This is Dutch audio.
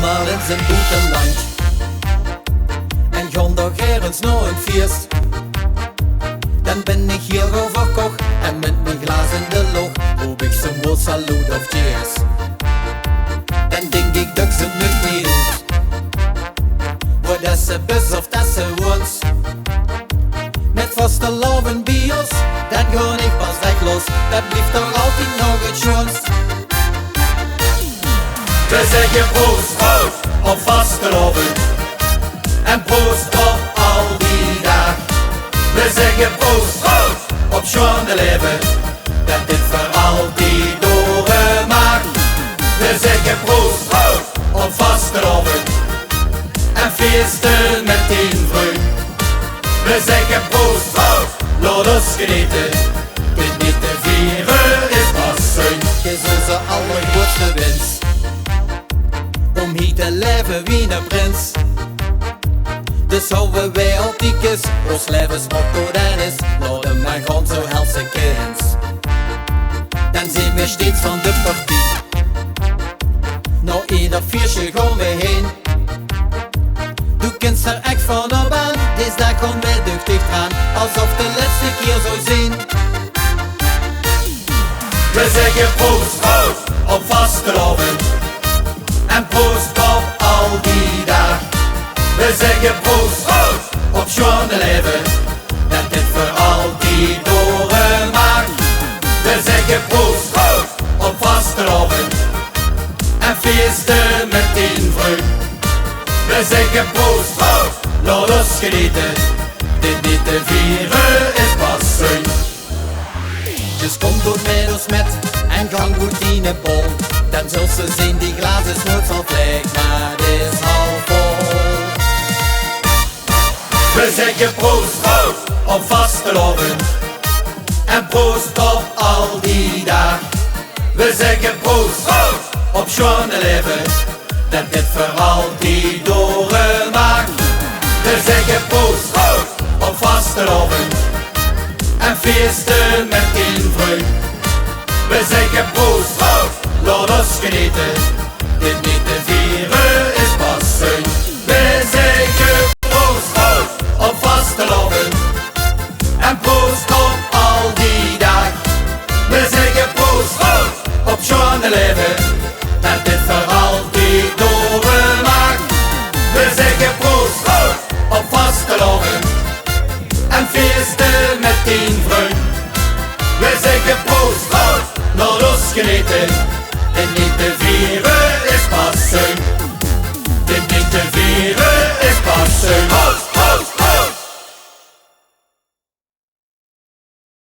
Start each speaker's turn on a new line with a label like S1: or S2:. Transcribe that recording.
S1: eenmaal in zijn boetenland. En gaan toch ergens nog een feest. Dan ben ik hier overkocht en met mijn glas in de loog roep ik zo'n woord salut of cheers. Dan denk ik dat ze het niet doet, waar dat ze bus of dat ze woont. Met vaste loven bios, dan ga ik pas weg los. Dat blijft toch altijd nog het schoonst. We zeggen proost, proost op vastelovend en proost op al die dag. We zeggen proost, proost op schone leven, dat dit voor altijd doorgemaakt. We zeggen proost, proost op vastelovend en feesten met 10 vrienden. We zeggen proost, proost, laat ons genieten, dit niet te vieren is pas zin. Het is onze allergrootste winst om hier te leven wie een prins. Dus houden wij op die kist, ons levensmotto dan is, laat hem maar gaan zo helse kind. Dan zijn we steeds van de partie, nou ieder feestje gaan we heen. Du kent er echt van op aan, deze dag gaan wij duchtig aan, alsof de laatste keer zou zijn. We zeggen proost, proost op vastelovend en proost op al die dag. We zeggen proost, proost op schone leven, dat dit voor altijd doorgemaakt. We zeggen proost, proost op vastelovend en feesten met 10 vrienden. We zeggen proost, proost, laat ons genieten, dit niet te vieren is pas zin. Dus kom door met ons met en gang goed in de bol. Dan zult ze zien die glaas is nooit van vlek, maar het is half vol. We zeggen proost, proost op vastelovend en proost op al die dag. We zeggen proost, proost op schone leven, dat dit voor altijd doorgemaakt. We zeggen proost, proost op vastelovend en feesten met 10 vrienden. We zeggen proost, proost, laat ons genieten, dit niet te vieren is pas zin. We zeggen proost, proost op vastelovend en proost op al die dag. We zeggen proost, proost op schone leven, dat dit voor altijd doorgemaakt. We zeggen proost, proost op vastelovend en feesten met 10 vrienden. We zeggen proost, proost, laat ons genieten, dit niet te vieren is pas zin. Dit niet te vieren